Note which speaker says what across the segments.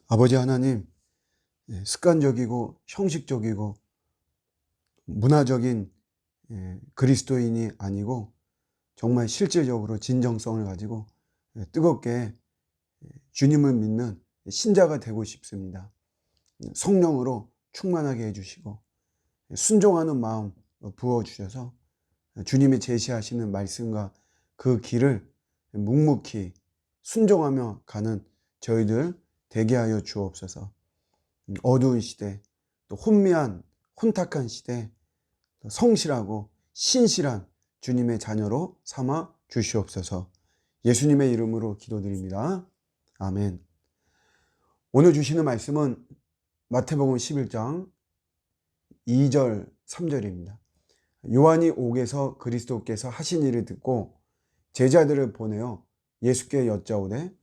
Speaker 1: 아버지 하나님, 습관적이고 형식적이고 문화적인 그리스도인이 아니고 정말 실질적으로 진정성을 가지고 뜨겁게 주님을 믿는 신자가 되고 싶습니다. 성령으로 충만하게 해주시고 순종하는 마음 부어주셔서 주님이 제시하시는 말씀과 그 길을 묵묵히 순종하며 가는 저희들 되게 하여 주옵소서. 어두운 시대, 또 혼미한 혼탁한 시대, 성실하고 신실한 주님의 자녀로 삼아 주시옵소서. 예수님의 이름으로 기도드립니다. 아멘. 오늘 주시는 말씀은 마태복음 11장 2절 3절입니다. 요한이 옥에서 그리스도께서 하신 일을 듣고 제자들을 보내어 예수께 여짜오되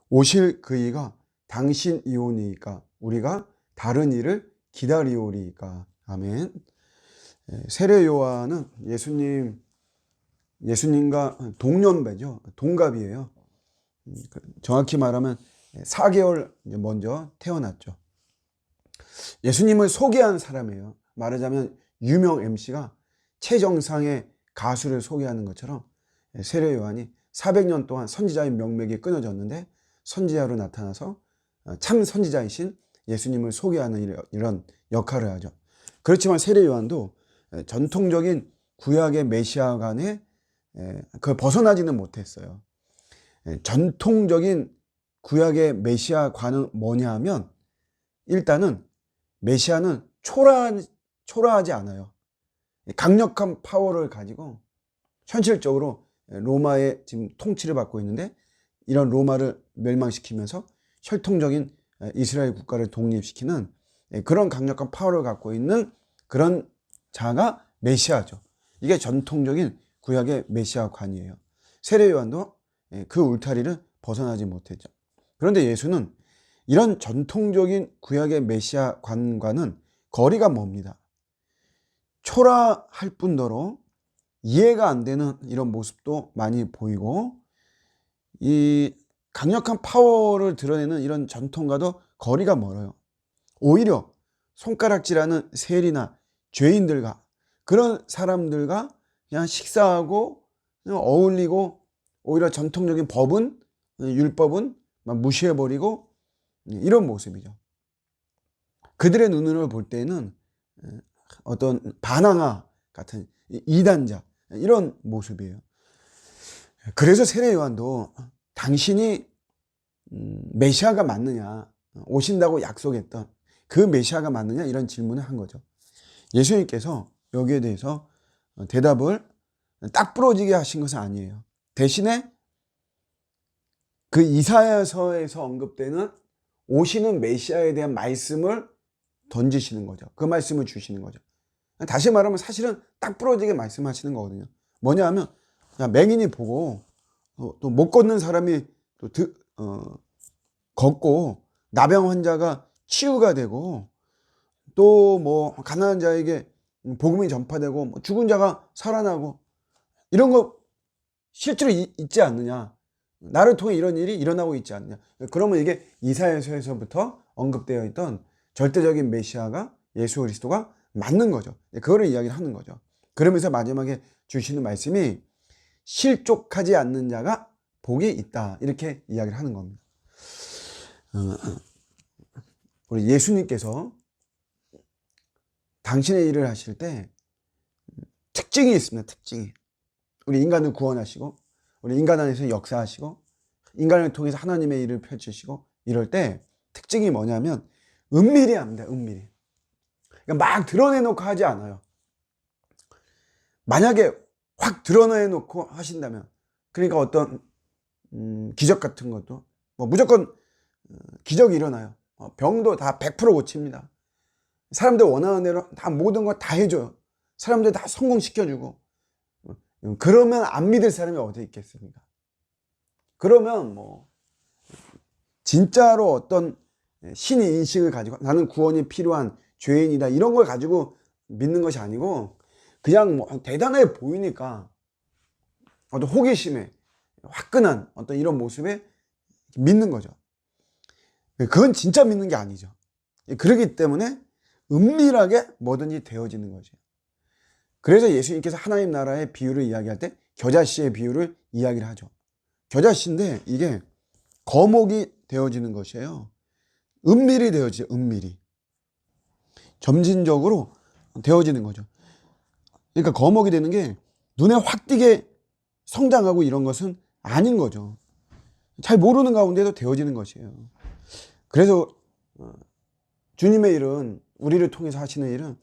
Speaker 1: 오실 그이가 당신이오니이까 우리가 다른 일을 기다리오리이까. 아멘. 세례 요한은 예수님과 동년배죠. 동갑이에요. 정확히 말하면 4개월 먼저 태어났죠. 예수님을 소개한 사람이에요. 말하자면 유명 MC가 최정상의 가수를 소개하는 것처럼 세례 요한이 400년 동안 선지자의 명맥이 끊어졌는데 선지자로 나타나서 참 선지자이신 예수님을 소개하는 이런 역할을 하죠. 그렇지만 세례 요한도 전통적인 구약의 메시아관에 그 벗어나지는 못했어요. 전통적인 구약의 메시아관은 뭐냐 하면 일단은 메시아는 초라하지 않아요. 강력한 파워를 가지고 현실적으로 로마의 지금 통치를 받고 있는데 이런 로마를 멸망시키면서 혈통적인 이스라엘 국가를 독립시키는 그런 강력한 파워를 갖고 있는 그런 자가 메시아죠. 이게 전통적인 구약의 메시아관이에요. 세례 요한도 그 울타리를 벗어나지 못했죠. 그런데 예수는 이런 전통적인 구약의 메시아관과는 거리가 멉니다. 초라할 뿐더러 이해가 안 되는 이런 모습도 많이 보이고 이 강력한 파워를 드러내는 이런 전통과도 거리가 멀어요. 오히려 손가락질하는 세리나 죄인들과 그런 사람들과 그냥 식사하고 그냥 어울리고 오히려 전통적인 법은 율법은 막 무시해버리고 이런 모습이죠. 그들의 눈으로 볼 때는 어떤 바나나 같은 이단자 이런 모습이에요. 그래서 세례 요한도 당신이 메시아가 맞느냐, 오신다고 약속했던 그 메시아가 맞느냐 이런 질문을 한 거죠. 예수님께서 여기에 대해서 대답을 딱 부러지게 하신 것은 아니에요. 대신에 그 이사야서에서 언급되는 오시는 메시아에 대한 말씀을 던지시는 거죠. 그 말씀을 주시는 거죠. 다시 말하면 사실은 딱 부러지게 말씀하시는 거거든요. 뭐냐 하면 맹인이 보고 또 못 걷는 사람이 또 걷고 나병 환자가 치유가 되고 또 뭐 가난한 자에게 복음이 전파되고 뭐 죽은 자가 살아나고 이런 거 실제로 있지 않느냐. 나를 통해 이런 일이 일어나고 있지 않느냐. 그러면 이게 이사야서에서부터 언급되어 있던 절대적인 메시아가 예수 그리스도가 맞는 거죠. 그거를 이야기를 하는 거죠. 그러면서 마지막에 주시는 말씀이 실족하지 않는 자가 복이 있다. 이렇게 이야기를 하는 겁니다. 우리 예수님께서 당신의 일을 하실 때 특징이 있습니다. 특징이. 우리 인간을 구원하시고 우리 인간 안에서 역사하시고 인간을 통해서 하나님의 일을 펼치시고 이럴 때 특징이 뭐냐면 은밀히 합니다. 은밀히. 그러니까 막 드러내놓고 하지 않아요. 만약에 확 드러내놓고 하신다면 그러니까 어떤 기적 같은 것도 뭐 무조건 기적이 일어나요. 병도 다 100% 고칩니다. 사람들 원하는 대로 다 모든 걸 다 해줘요. 사람들 다 성공시켜주고 그러면 안 믿을 사람이 어디 있겠습니까? 그러면 뭐 진짜로 어떤 신의 인식을 가지고 나는 구원이 필요한 죄인이다 이런 걸 가지고 믿는 것이 아니고 그냥 뭐 대단해 보이니까 어떤 호기심에 화끈한 어떤 이런 모습에 믿는 거죠. 그건 진짜 믿는 게 아니죠. 그렇기 때문에 은밀하게 뭐든지 되어지는 거죠. 그래서 예수님께서 하나님 나라의 비유를 이야기할 때 겨자씨의 비유를 이야기를 하죠. 겨자씨인데 이게 거목이 되어지는 것이에요. 은밀히 되어지죠. 은밀히. 점진적으로 되어지는 거죠. 그러니까 거목이 되는 게 눈에 확 띄게 성장하고 이런 것은 아닌 거죠. 잘 모르는 가운데도 되어지는 것이에요. 그래서 주님의 일은, 우리를 통해서 하시는 일은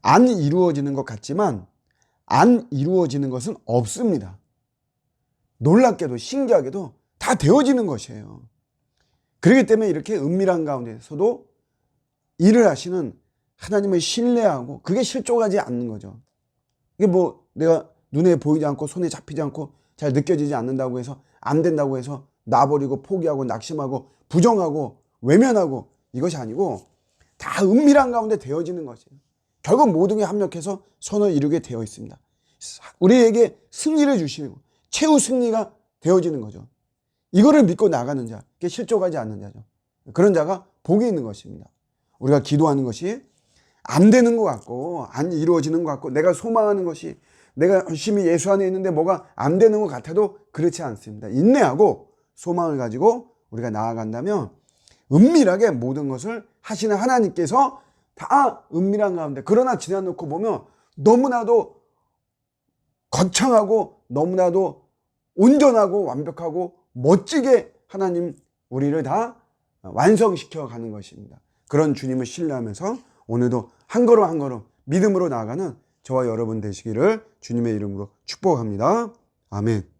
Speaker 1: 안 이루어지는 것 같지만 안 이루어지는 것은 없습니다. 놀랍게도 신기하게도 다 되어지는 것이에요. 그렇기 때문에 이렇게 은밀한 가운데서도 일을 하시는 하나님을 신뢰하고 그게 실족하지 않는 거죠. 이게 뭐 내가 눈에 보이지 않고 손에 잡히지 않고 잘 느껴지지 않는다고 해서 안 된다고 해서 놔버리고 포기하고 낙심하고 부정하고 외면하고 이것이 아니고 다 은밀한 가운데 되어지는 것이에요. 결국 모든 게 합력해서 선을 이루게 되어 있습니다. 우리에게 승리를 주시고 최후 승리가 되어지는 거죠. 이거를 믿고 나가는 자, 그게 실족하지 않는 자죠. 그런 자가 복이 있는 것입니다. 우리가 기도하는 것이 안 되는 것 같고 안 이루어지는 것 같고 내가 소망하는 것이 내가 열심히 예수 안에 있는데 뭐가 안 되는 것 같아도 그렇지 않습니다. 인내하고 소망을 가지고 우리가 나아간다면 은밀하게 모든 것을 하시는 하나님께서 다 은밀한 가운데, 그러나 지나놓고 보면 너무나도 거창하고 너무나도 온전하고 완벽하고 멋지게 하나님 우리를 다 완성시켜 가는 것입니다. 그런 주님을 신뢰하면서 오늘도 한 걸음 한 걸음 믿음으로 나아가는 저와 여러분 되시기를 주님의 이름으로 축복합니다. 아멘.